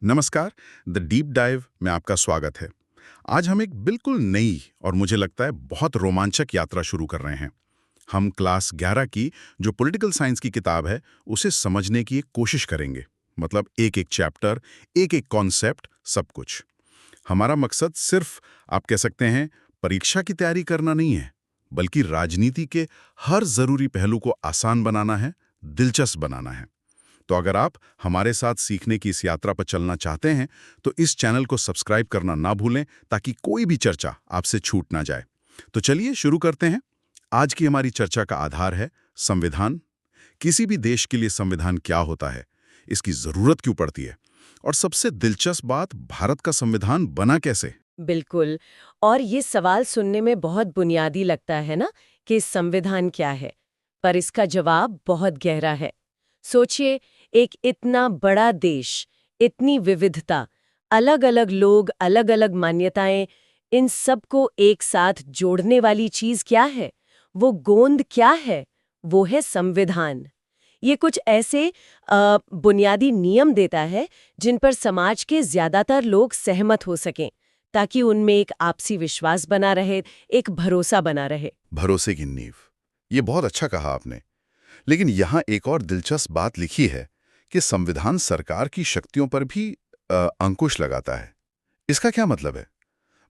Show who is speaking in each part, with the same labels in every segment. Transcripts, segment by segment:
Speaker 1: नमस्कार। The deep dive में आपका स्वागत है। आज हम एक बिल्कुल नई और मुझे लगता है बहुत रोमांचक यात्रा शुरू कर रहे हैं। हम क्लास 11 की जो पॉलिटिकल साइंस की किताब है उसे समझने की एक कोशिश करेंगे। मतलब एक एक चैप्टर, एक एक कॉन्सेप्ट, सब कुछ। हमारा मकसद सिर्फ आप कह सकते हैं परीक्षा की तैयारी करना नहीं है, बल्कि राजनीति के हर जरूरी पहलू को आसान बनाना है, दिलचस्प बनाना है। तो अगर आप हमारे साथ सीखने की इस यात्रा पर चलना चाहते हैं तो इस चैनल को सब्सक्राइब करना ना भूलें ताकि कोई भी चर्चा आपसे छूट ना जाए। तो चलिए शुरू करते हैं। आज की हमारी चर्चा का आधार है संविधान। किसी भी देश के लिए संविधान क्या होता है, इसकी जरूरत क्यों पड़ती है, और सबसे दिलचस्प बात, भारत का संविधान बना कैसे।
Speaker 2: बिल्कुल। और ये सवाल सुनने में बहुत बुनियादी लगता है ना कि संविधान क्या है, पर इसका जवाब बहुत गहरा है। सोचिए, एक इतना बड़ा देश, इतनी विविधता, अलग-अलग लोग, अलग-अलग मान्यताएं, इन सबको एक साथ जोड़ने वाली चीज क्या है? वो गोंद क्या है? वो है संविधान। ये कुछ ऐसे बुनियादी नियम देता है जिन पर समाज के ज्यादातर लोग सहमत हो सकें, ताकि उनमें एक आपसी विश्वास बना रहे, एक भरोसा बना रहे।
Speaker 1: भरोसे की नींव, ये बहुत अच्छा कहा आपने। लेकिन यहाँ एक और दिलचस्प बात लिखी है कि संविधान सरकार की शक्तियों पर भी अंकुश लगाता है। इसका क्या मतलब है?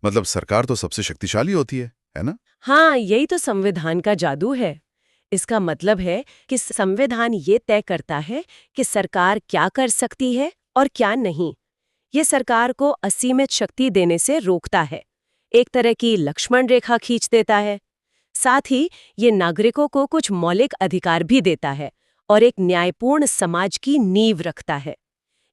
Speaker 1: मतलब सरकार तो सबसे शक्तिशाली होती है ना?
Speaker 2: हाँ, यही तो संविधान का जादू है। इसका मतलब है कि संविधान ये तय करता है कि सरकार क्या कर सकती है और क्या नहीं। ये सरकार को असीमित शक्ति देने से रोकता है, एक तरह की लक्ष्मण रेखा खींच देता है। साथ ही ये नागरिकों को कुछ मौलिक अधिकार भी देता है और एक न्यायपूर्ण समाज की नींव रखता है।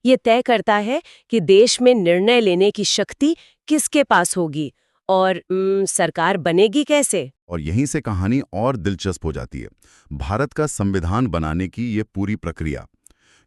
Speaker 2: ये तय करता है कि देश में निर्णय लेने की शक्ति किसके पास होगी और सरकार बनेगी कैसे।
Speaker 1: और यहीं से कहानी और दिलचस्प हो जाती है। भारत का संविधान बनाने की ये पूरी प्रक्रिया,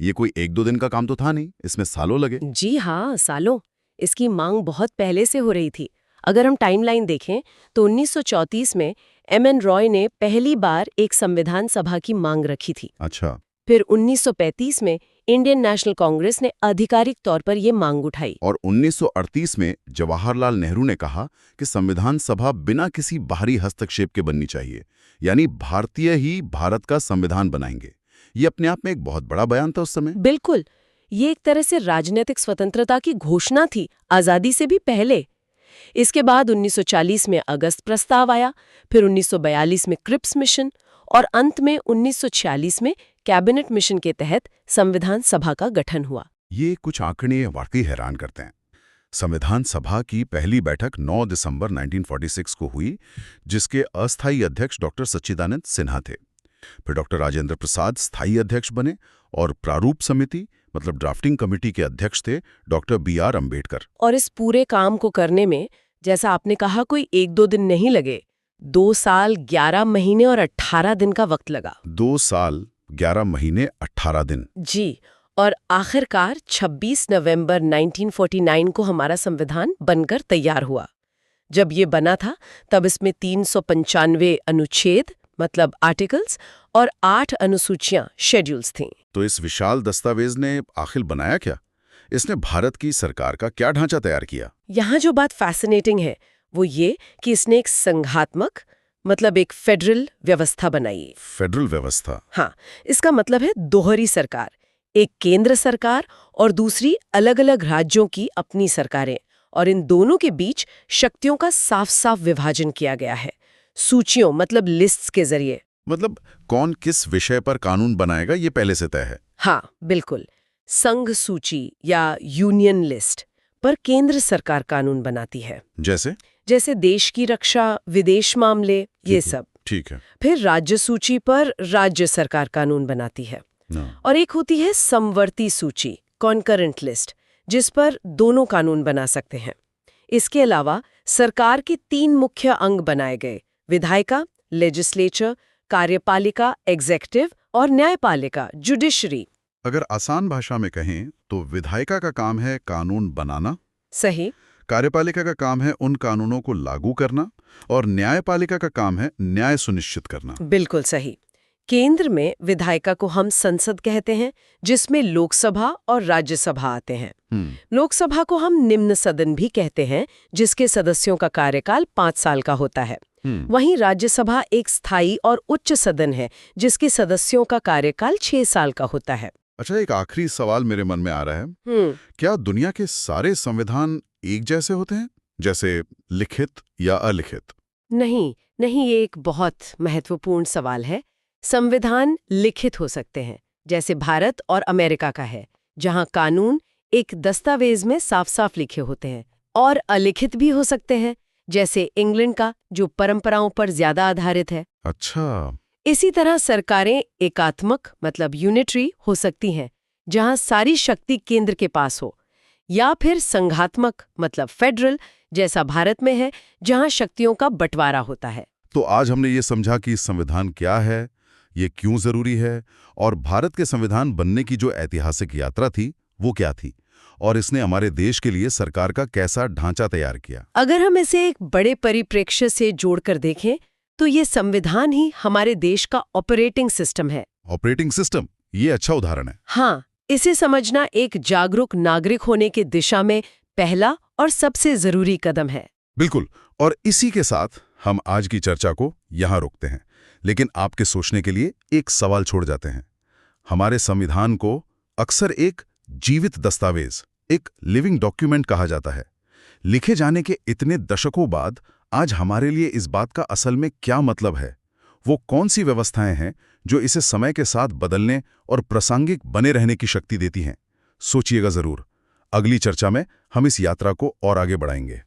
Speaker 1: ये कोई एक दो दिन का काम तो था नहीं, इसमें सालों लगे।
Speaker 2: जी हाँ, सालों। इसकी मांग बहुत पहले से हो रही थी। अगर हम टाइमलाइन देखें तो 1934 में एम.एन. रॉय ने पहली बार एक संविधान सभा की मांग रखी थी।
Speaker 1: अच्छा।
Speaker 2: फिर 1935 में इंडियन नेशनल कांग्रेस ने आधिकारिक तौर पर ये मांग उठाई।
Speaker 1: और 1938 में जवाहरलाल नेहरू ने कहा कि संविधान सभा बिना किसी बाहरी हस्तक्षेप के बननी चाहिए, यानी भारतीय ही भारत का संविधान बनाएंगे। ये अपने आप में एक बहुत बड़ा बयान था उस समय।
Speaker 2: बिल्कुल, ये एक तरह से राजनीतिक स्वतंत्रता की घोषणा थी, आजादी से भी पहले। इसके बाद 1940 में अगस्त प्रस्ताव आया, फिर 1942 में क्रिप्स मिशन और अंत में 1946 में कैबिनेट मिशन के तहत संविधान सभा का गठन हुआ।
Speaker 1: ये कुछ आंकड़े वाकई हैरान करते हैं। संविधान सभा की पहली बैठक 9 दिसंबर 1946 को हुई, जिसके अस्थायी अध्यक्ष डॉक्टर सच्चिदानंद सिन्हा थे। फिर डॉक्टर राजेंद्र प्रसाद स्थायी अध्यक्ष बने और प्रारूप समिति मतलब ड्राफ्टिंग कमेटी के अध्यक्ष थे डॉक्टर बी.आर. अम्बेडकर।
Speaker 2: और इस पूरे काम को करने में, जैसा आपने कहा, कोई एक दो दिन नहीं लगे। 2 साल 11 महीने और 18 दिन का वक्त लगा।
Speaker 1: 2 साल 11 महीने 18 दिन।
Speaker 2: जी। और आखिरकार 26 नवंबर 1949 को हमारा संविधान बनकर तैयार हुआ। जब ये बना था तब इसमें 395 अनुच्छेद मतलब आर्टिकल्स और 8 अनुसूचियां शेड्यूल्स थीं।
Speaker 1: तो इस विशाल दस्तावेज ने आखिर बनाया क्या? इसने भारत की सरकार का क्या ढांचा तैयार किया?
Speaker 2: यहाँ जो बात फैसिनेटिंग है वो ये कि इसने एक संघात्मक मतलब एक फेडरल व्यवस्था बनाई।
Speaker 1: फेडरल व्यवस्था?
Speaker 2: हाँ, इसका मतलब है दोहरी सरकार, एक केंद्र सरकार और दूसरी अलग-अलग राज्यों की अपनी सरकारें, और इन दोनों के बीच शक्तियों का साफ-साफ विभाजन किया गया है, सूचियों मतलब लिस्ट्स के जरिए।
Speaker 1: मतलब कौन किस विषय पर कानून बनाएगा ये पहले से तय है?
Speaker 2: हाँ, बिल्कुल। संघ सूची या यूनियन लिस्ट पर केंद्र सरकार कानून बनाती है।
Speaker 1: जैसे?
Speaker 2: जैसे देश की रक्षा, विदेश मामले, ये सब।
Speaker 1: ठीक है।
Speaker 2: फिर राज्य सूची पर राज्य सरकार कानून बनाती है।
Speaker 1: हाँ।
Speaker 2: और एक होती है समवर्ती सूची, कॉन्करेंट लिस्ट, जिस पर दोनों कानून बना सकते हैं। इसके अलावा सरकार के 3 मुख्य अंग बनाए गए: विधायिका, लेजिस्लेचर, कार्यपालिका, एग्जेक्टिव, और न्यायपालिका, जुडिशरी।
Speaker 1: अगर आसान भाषा में कहें तो विधायिका का काम है कानून बनाना,
Speaker 2: सही।
Speaker 1: कार्यपालिका का काम है उन कानूनों को लागू करना, और न्यायपालिका का काम है न्याय सुनिश्चित करना।
Speaker 2: बिल्कुल सही। केंद्र में विधायिका को हम संसद कहते हैं, जिसमें लोकसभा और राज्यसभा आते हैं। लोकसभा को हम निम्न सदन भी कहते हैं, जिसके सदस्यों का कार्यकाल 5 साल का होता है। वहीं राज्यसभा एक स्थायी और उच्च सदन है, जिसके सदस्यों का कार्यकाल 6 साल का होता है।
Speaker 1: अच्छा, एक आखिरी सवाल मेरे मन में आ रहा है। क्या दुनिया के सारे संविधान एक जैसे होते हैं, जैसे लिखित या अलिखित?
Speaker 2: नहीं, ये एक बहुत महत्वपूर्ण सवाल है। संविधान लिखित हो सकते हैं, जैसे भारत और अमेरिका का है, जहां कानून एक दस्तावेज में साफ-साफ लिखे होते हैं, और अलिखित भी हो सकते हैं, जैसे इंग्लैंड का, जो परंपराओं पर ज्यादा आधारित है।
Speaker 1: अच्छा।
Speaker 2: इसी तरह सरकारें एकात्मक मतलब यूनिटरी हो सकती हैं, जहां सारी शक्ति केंद्र के पास हो, या फिर संघात्मक मतलब फेडरल, जैसा भारत में है, जहां शक्तियों का बंटवारा होता है।
Speaker 1: तो आज हमने ये समझा कि संविधान क्या है, ये क्यों जरूरी है, और भारत के संविधान बनने की जो ऐतिहासिक यात्रा थी वो क्या थी, और इसने हमारे देश के लिए सरकार का कैसा ढांचा तैयार किया।
Speaker 2: अगर हम इसे एक बड़े परिप्रेक्ष्य से जोड़कर देखें, तो ये संविधान ही हमारे देश का ऑपरेटिंग सिस्टम है।
Speaker 1: ऑपरेटिंग सिस्टम, ये अच्छा उदाहरण है।
Speaker 2: हाँ, इसे समझना एक जागरूक नागरिक होने की दिशा में पहला और सबसे जरूरी कदम है।
Speaker 1: बिल्कुल, और इसी के साथ हम आज की चर्चा को यहाँ रोकते हैं, लेकिन आपके सोचने के लिए एक सवाल छोड़ जाते हैं। हमारे संविधान को अक्सर एक जीवित दस्तावेज, एक लिविंग डॉक्यूमेंट कहा जाता है। लिखे जाने के इतने दशकों बाद आज हमारे लिए इस बात का असल में क्या मतलब है? वो कौन सी व्यवस्थाएं हैं जो इसे समय के साथ बदलने और प्रासंगिक बने रहने की शक्ति देती हैं? सोचिएगा जरूर। अगली चर्चा में हम इस यात्रा को और आगे बढ़ाएंगे।